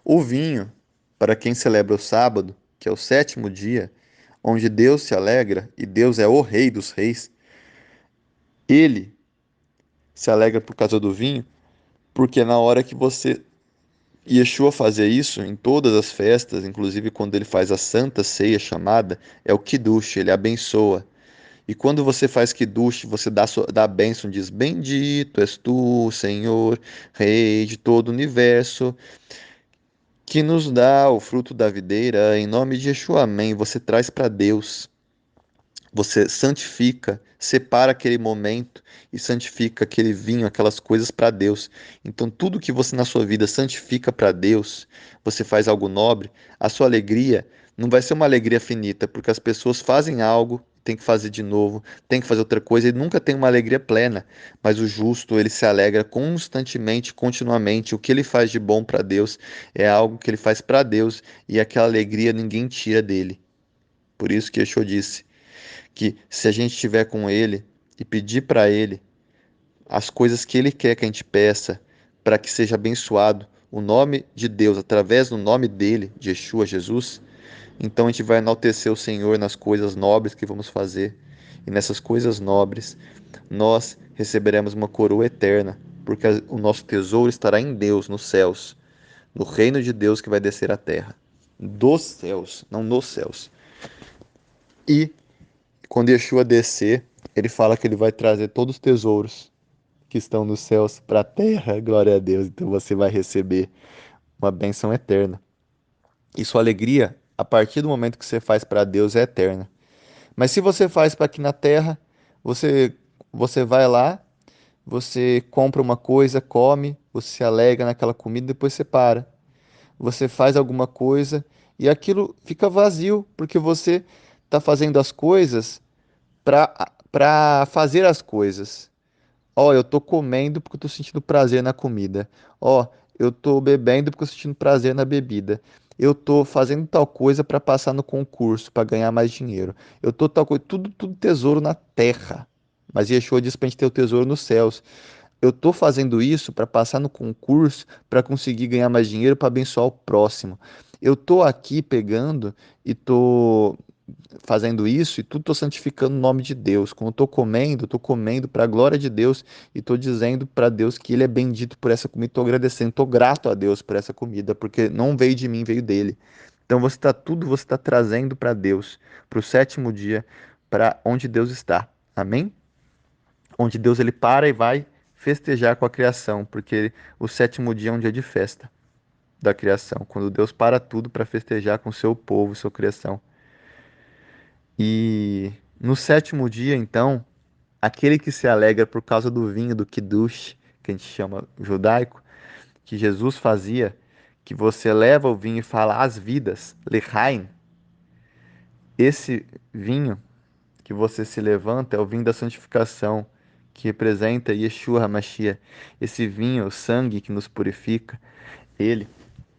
O vinho, para quem celebra o sábado, que é o sétimo dia, onde Deus se alegra e Deus é o rei dos reis, ele se alegra por causa do vinho, porque na hora que você Yeshua fazia isso em todas as festas, inclusive quando ele faz a santa ceia chamada, é o Kiddush, ele abençoa. E quando você faz Kiddush, você dá a bênção, diz: Bendito és tu, Senhor, Rei de todo o universo, que nos dá o fruto da videira, em nome de Yeshua, amém. Você traz para Deus. Você santifica, separa aquele momento e santifica aquele vinho, aquelas coisas para Deus. Então, tudo que você na sua vida santifica para Deus, você faz algo nobre, a sua alegria não vai ser uma alegria finita, porque as pessoas fazem algo, tem que fazer de novo, tem que fazer outra coisa e nunca tem uma alegria plena. Mas o justo, ele se alegra constantemente, continuamente. O que ele faz de bom para Deus é algo que ele faz para Deus e aquela alegria ninguém tira dele. Por isso que Yeshua disse que se a gente estiver com Ele e pedir para Ele as coisas que Ele quer que a gente peça, para que seja abençoado o nome de Deus através do nome dele, de Yeshua, Jesus, então a gente vai enaltecer o Senhor nas coisas nobres que vamos fazer. E nessas coisas nobres, nós receberemos uma coroa eterna, porque o nosso tesouro estará em Deus, nos céus, no reino de Deus que vai descer à terra. Dos céus, não nos céus. E quando Yeshua descer, ele fala que ele vai trazer todos os tesouros que estão nos céus para a terra. Glória a Deus. Então você vai receber uma bênção eterna. E sua alegria, a partir do momento que você faz para Deus, é eterna. Mas se você faz para aqui na terra, você, você vai lá, você compra uma coisa, come, você se alegra naquela comida, depois você para. Você faz alguma coisa e aquilo fica vazio, porque você está fazendo as coisas para fazer as coisas. Ó, eu tô comendo porque eu tô sentindo prazer na comida. Ó, eu tô bebendo porque eu tô sentindo prazer na bebida. Eu tô fazendo tal coisa para passar no concurso, para ganhar mais dinheiro. Eu tô tal coisa, tudo tesouro na terra. Mas Yeshua diz pra gente ter o tesouro nos céus. Eu tô fazendo isso para passar no concurso, para conseguir ganhar mais dinheiro, para abençoar o próximo. Eu tô aqui pegando e tô fazendo isso e tudo estou santificando o nome de Deus. Quando estou comendo para a glória de Deus e estou dizendo para Deus que Ele é bendito por essa comida. Estou agradecendo, estou grato a Deus por essa comida, porque não veio de mim, veio dele. Então você está trazendo para Deus, para o sétimo dia, para onde Deus está. Amém? Onde Deus ele para e vai festejar com a criação, porque o sétimo dia é um dia de festa. da criação, quando Deus para tudo para festejar com seu povo, sua criação. E no sétimo dia, então, aquele que se alegra por causa do vinho do Kiddush, que a gente chama judaico, que Jesus fazia, que você leva o vinho e fala as vidas, lechaim, esse vinho que você se levanta é o vinho da santificação, que representa Yeshua HaMashiach, esse vinho, o sangue que nos purifica, ele,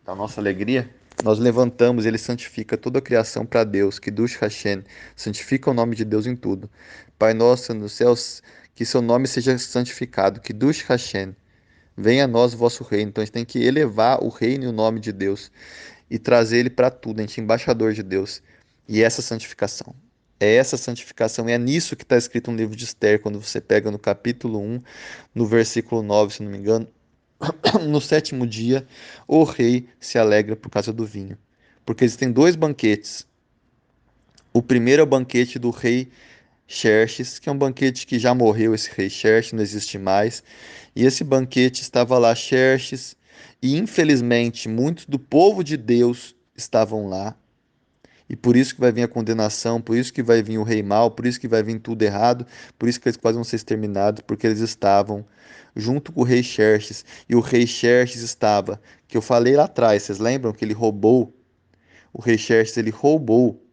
a nossa alegria, nós levantamos, ele santifica toda a criação para Deus, Kiddush Hashem, santifica o nome de Deus em tudo. Pai nosso nos céus, que seu nome seja santificado, Kiddush Hashem, venha a nós o vosso reino. Então a gente tem que elevar o reino e o nome de Deus e trazer ele para tudo, a gente é embaixador de Deus. E essa santificação. É essa santificação, e é nisso que está escrito no livro de Esther, quando você pega no capítulo 1, no versículo 9, se não me engano, no sétimo dia, o rei se alegra por causa do vinho. Porque existem dois banquetes. O primeiro é o banquete do rei Xerxes, que é um banquete que já morreu, esse rei Xerxes, não existe mais. E esse banquete estava lá Xerxes, e infelizmente muitos do povo de Deus estavam lá. E por isso que vai vir a condenação, por isso que vai vir o rei mau, por isso que vai vir tudo errado, por isso que eles quase vão ser exterminados, porque eles estavam junto com o rei Xerxes. E o rei Xerxes estava, que eu falei lá atrás, vocês lembram que ele roubou, o rei Xerxes, ele roubou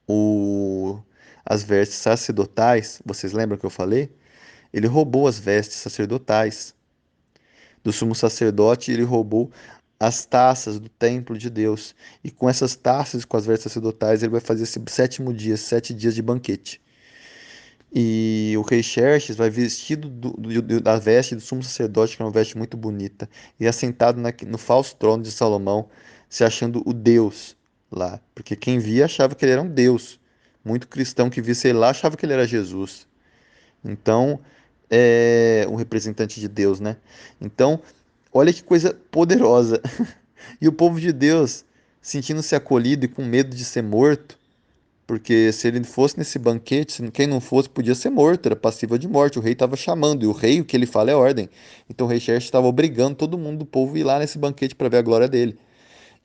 o, as vestes sacerdotais, vocês lembram que eu falei? Ele roubou as vestes sacerdotais do sumo sacerdote, ele roubou as taças do templo de Deus. E com essas taças, com as vestes sacerdotais, ele vai fazer esse sétimo dia, 7 dias de banquete. E o rei Xerxes vai vestido da veste do sumo sacerdote, que é uma veste muito bonita, e assentado no falso trono de Salomão, se achando o Deus lá. Porque quem via achava que ele era um Deus. Muito cristão que visse ele lá achava que ele era Jesus. Então, é um representante de Deus, né? Então, olha que coisa poderosa. E o povo de Deus, sentindo-se acolhido e com medo de ser morto, porque se ele fosse nesse banquete, quem não fosse podia ser morto, era passível de morte. O rei estava chamando, e o rei, o que ele fala é ordem. Então o rei Xerxes estava obrigando todo mundo do povo a ir lá nesse banquete para ver a glória dele.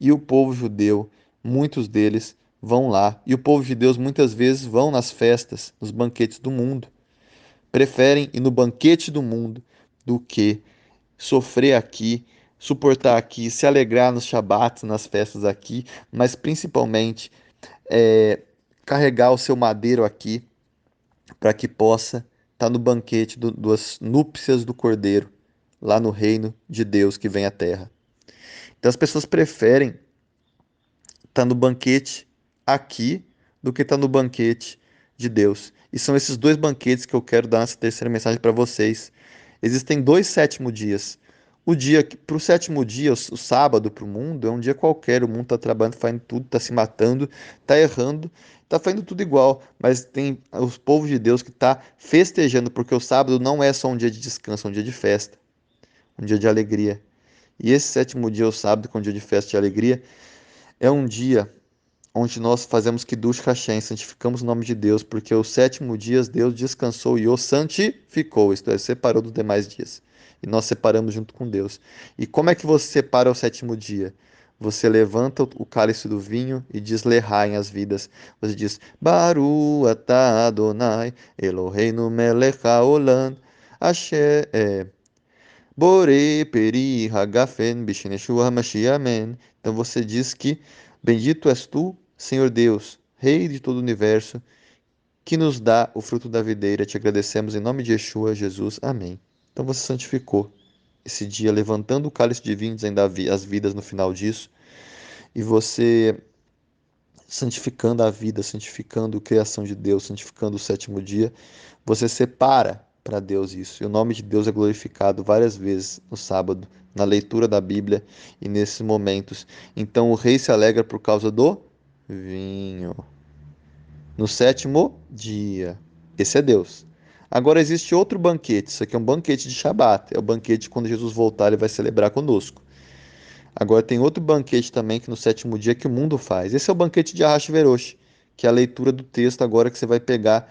E o povo judeu, muitos deles, vão lá. E o povo de Deus muitas vezes vão nas festas, nos banquetes do mundo. Preferem ir no banquete do mundo do que sofrer aqui, suportar aqui, se alegrar nos Shabats, nas festas aqui, mas principalmente é, carregar o seu madeiro aqui para que possa estar no banquete das núpcias do Cordeiro, lá no reino de Deus que vem à terra. Então as pessoas preferem estar no banquete aqui do que estar no banquete de Deus. E são esses dois banquetes que eu quero dar nessa terceira mensagem para vocês. Existem dois sétimos dias. O dia para o sétimo dia, o sábado para o mundo, é um dia qualquer. O mundo está trabalhando, fazendo tudo, está se matando, está errando, está fazendo tudo igual. Mas tem os povos de Deus que está festejando, porque o sábado não é só um dia de descanso, é um dia de festa, um dia de alegria. E esse sétimo dia, o sábado, que é um dia de festa e de alegria, é um dia onde nós fazemos Kiddush Hashem, santificamos o nome de Deus, porque o sétimo dia Deus descansou e o santificou, isto é, separou dos demais dias. E nós separamos junto com Deus. E como é que você separa o sétimo dia? Você levanta o cálice do vinho e diz Lehaim as vidas. Você diz Baru atah Adonai Eloheinu melech haolam Asher Bore peri hagafen bishineshu hamashiach amen. Então você diz que bendito és tu, Senhor Deus, Rei de todo o universo, que nos dá o fruto da videira. Te agradecemos em nome de Yeshua, Jesus. Amém. Então você santificou esse dia, levantando o cálice de vinho, dizendo as vidas no final disso, e você santificando a vida, santificando a criação de Deus, santificando o sétimo dia, você separa para Deus isso. E o nome de Deus é glorificado várias vezes no sábado, na leitura da Bíblia e nesses momentos. Então o rei se alegra por causa do vinho. No sétimo dia. Esse é Deus. Agora existe outro banquete. Isso aqui é um banquete de Shabat. É o banquete quando Jesus voltar, ele vai celebrar conosco. Agora tem outro banquete também que no sétimo dia que o mundo faz. Esse é o banquete de Ahasverosh, que é a leitura do texto agora que você vai pegar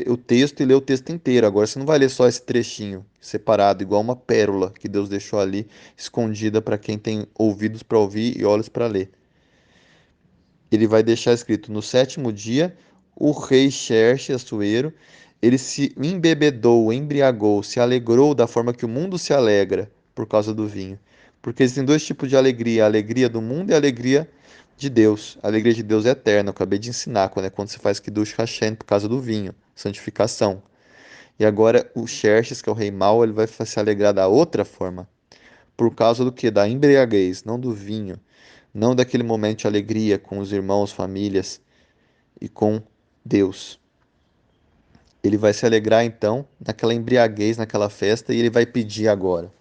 o texto e ler o texto inteiro. Agora você não vai ler só esse trechinho separado, igual uma pérola que Deus deixou ali escondida para quem tem ouvidos para ouvir e olhos para ler. Ele vai deixar escrito: no sétimo dia, o rei Xerxes, Assuero, ele se embebedou, embriagou, se alegrou da forma que o mundo se alegra por causa do vinho. Porque existem dois tipos de alegria: a alegria do mundo e a alegria de Deus. A alegria de Deus é eterna. Eu acabei de ensinar quando você faz Kiddush Hashem por causa do vinho, santificação. E agora o Xerxes, que é o rei mau, ele vai se alegrar da outra forma. Por causa do que? Da embriaguez, não do vinho. Não daquele momento de alegria com os irmãos, famílias e com Deus. Ele vai se alegrar então naquela embriaguez, naquela festa, e ele vai pedir agora,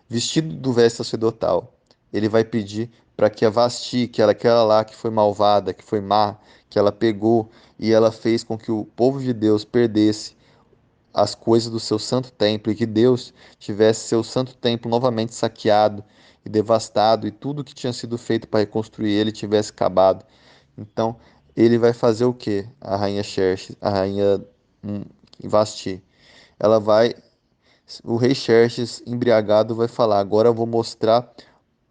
vestido do véu sacerdotal, ele vai pedir para que a Vasti, que era aquela lá que foi malvada, que foi má, que ela pegou e ela fez com que o povo de Deus perdesse as coisas do seu santo templo e que Deus tivesse seu santo templo novamente saqueado e devastado e tudo que tinha sido feito para reconstruir ele tivesse acabado. Então, ele vai fazer o quê? A rainha Xerxes, a rainha Vasti. Ela vai, o rei Xerxes, embriagado, vai falar: agora eu vou mostrar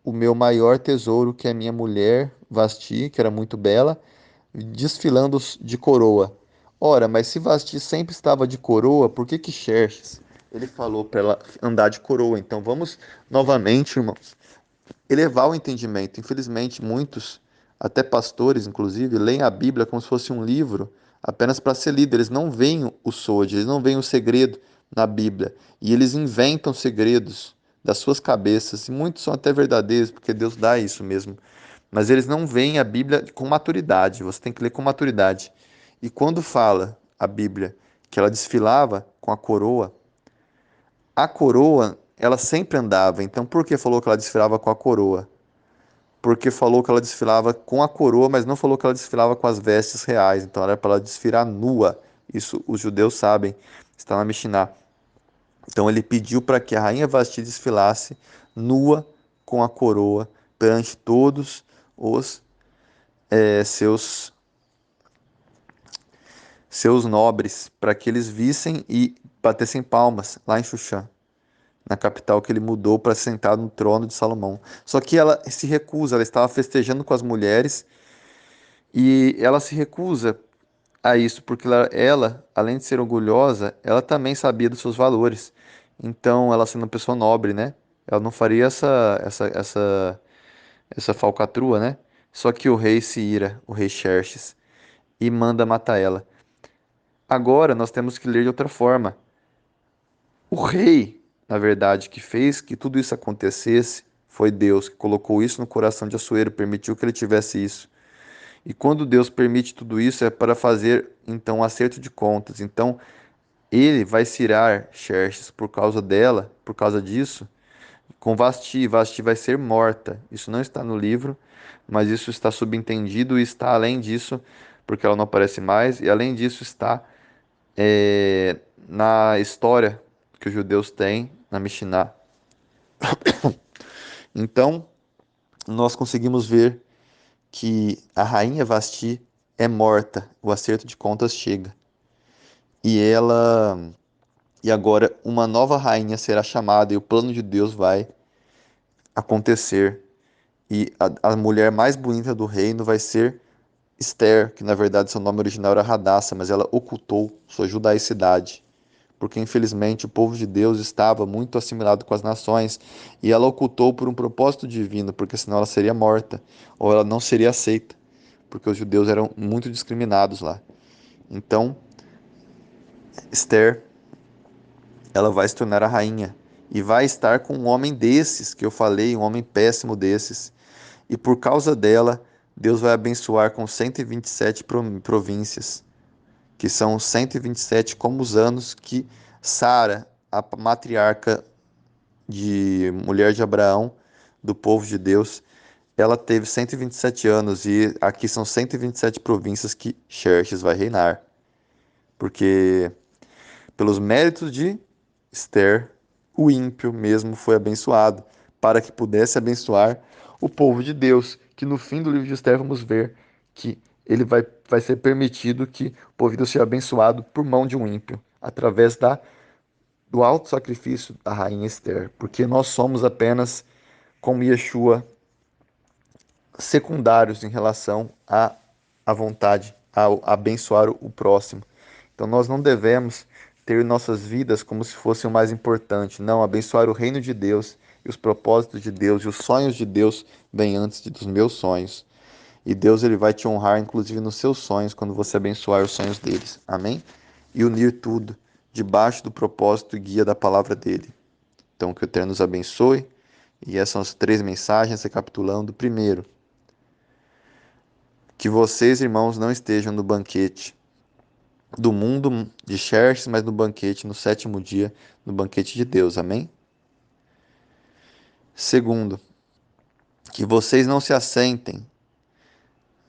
o meu maior tesouro, que é minha mulher Vasti, que era muito bela, desfilando de coroa. Ora, mas se Vasti sempre estava de coroa, por que que Xerxes ele falou para ela andar de coroa? Então vamos novamente, irmãos, elevar o entendimento. Infelizmente, muitos, até pastores, inclusive, leem a Bíblia como se fosse um livro apenas para ser lido. Eles não veem o sode, eles não veem o segredo na Bíblia. E eles inventam segredos das suas cabeças. E muitos são até verdadeiros, porque Deus dá isso mesmo. Mas eles não veem a Bíblia com maturidade. Você tem que ler com maturidade. E quando fala a Bíblia que ela desfilava com a coroa, ela sempre andava. Então, por que falou que ela desfilava com a coroa? Porque falou que ela desfilava com a coroa, mas não falou que ela desfilava com as vestes reais. Então era para ela desfilar nua. Isso os judeus sabem, está na Mishnah. Então ele pediu para que a rainha Vasti desfilasse nua com a coroa perante todos os seus nobres, para que eles vissem e batessem palmas lá em Xuxã, na capital que ele mudou para sentar no trono de Salomão. Só que ela se recusa, ela estava festejando com as mulheres e ela se recusa a isso, porque além de ser orgulhosa, ela também sabia dos seus valores. Então, ela sendo uma pessoa nobre, né? Ela não faria essa falcatrua, né? Só que o rei se ira, o rei Xerxes, e manda matar ela. Agora, nós temos que ler de outra forma. O rei, na verdade, que fez que tudo isso acontecesse, foi Deus que colocou isso no coração de Assuero, permitiu que ele tivesse isso. E quando Deus permite tudo isso, é para fazer então um acerto de contas. Então, ele vai cirar Xerxes por causa dela, por causa disso, com Vasti. Vasti vai ser morta. Isso não está no livro, mas isso está subentendido e está além disso, porque ela não aparece mais, e além disso está na história que os judeus têm, na Mishnah. Então, nós conseguimos ver que a rainha Vasti é morta, o acerto de contas chega. E ela e agora uma nova rainha será chamada e o plano de Deus vai acontecer. E a mulher mais bonita do reino vai ser Esther, que na verdade seu nome original era Radassa, mas ela ocultou sua judaicidade, porque infelizmente o povo de Deus estava muito assimilado com as nações e ela ocultou por um propósito divino, porque senão ela seria morta ou ela não seria aceita, porque os judeus eram muito discriminados lá. Então, Esther, ela vai se tornar a rainha e vai estar com um homem desses que eu falei, um homem péssimo desses. E por causa dela, Deus vai abençoar com 127 províncias, que são 127 como os anos que Sara, a matriarca de mulher de Abraão, do povo de Deus, ela teve 127 anos e aqui são 127 províncias que Xerxes vai reinar, porque pelos méritos de Esther, o ímpio mesmo foi abençoado, para que pudesse abençoar o povo de Deus, que no fim do livro de Esther vamos ver que vai ser permitido que o povo de Deus seja abençoado por mão de um ímpio, através do alto sacrifício da rainha Esther, porque nós somos apenas, como Yeshua, secundários em relação à vontade, a abençoar o próximo. Então nós não devemos ter nossas vidas como se fossem o mais importante. Não, abençoar o reino de Deus e os propósitos de Deus e os sonhos de Deus vêm antes dos meus sonhos. E Deus ele vai te honrar, inclusive nos seus sonhos, quando você abençoar os sonhos deles. Amém? E unir tudo debaixo do propósito e guia da palavra dele. Então, que o Eterno nos abençoe. E essas são as 3 mensagens, recapitulando. Primeiro, que vocês, irmãos, não estejam no banquete do mundo de Xerxes, mas no banquete no 7º dia, no banquete de Deus. Amém? Segundo, que vocês não se assentem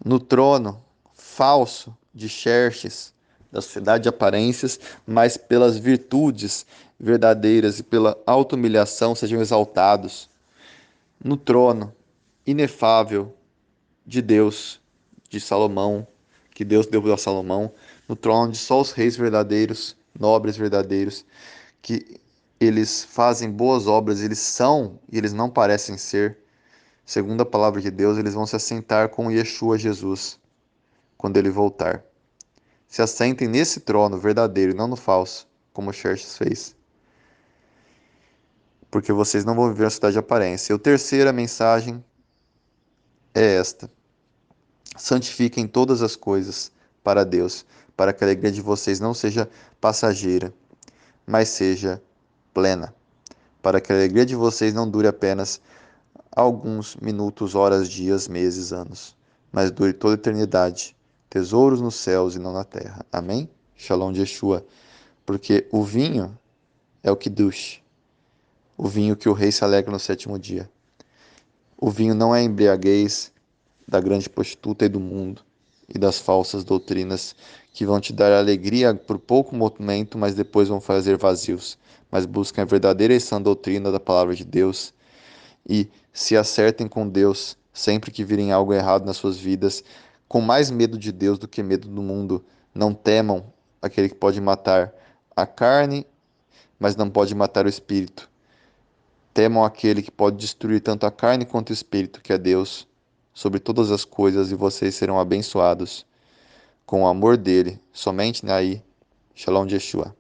no trono falso de Xerxes, da sociedade de aparências, mas pelas virtudes verdadeiras e pela auto-humilhação sejam exaltados no trono inefável de Deus, de Salomão, que Deus deu a Salomão, no trono onde só os reis verdadeiros, nobres verdadeiros, que eles fazem boas obras, eles são e eles não parecem ser, segundo a palavra de Deus, eles vão se assentar com Yeshua Jesus quando ele voltar. Se assentem nesse trono verdadeiro e não no falso, como Xerxes fez. Porque vocês não vão viver a cidade de aparência. E a terceira mensagem é esta: santifiquem todas as coisas para Deus, para que a alegria de vocês não seja passageira, mas seja plena. Para que a alegria de vocês não dure apenas alguns minutos, horas, dias, meses, anos, mas dure toda a eternidade. Tesouros nos céus e não na terra. Amém? Shalom de Yeshua. Porque o vinho é o Kiddush, o vinho que o rei se alegra no 7º dia. O vinho não é a embriaguez da grande prostituta e do mundo e das falsas doutrinas que vão te dar alegria por pouco momento, mas depois vão fazer vazios. Mas busquem a verdadeira e sã doutrina da palavra de Deus e se acertem com Deus sempre que virem algo errado nas suas vidas, com mais medo de Deus do que medo do mundo. Não temam aquele que pode matar a carne, mas não pode matar o espírito. Temam aquele que pode destruir tanto a carne quanto o espírito, que é Deus, sobre todas as coisas, e vocês serão abençoados com o amor dele. Somente aí. Shalom de Yeshua.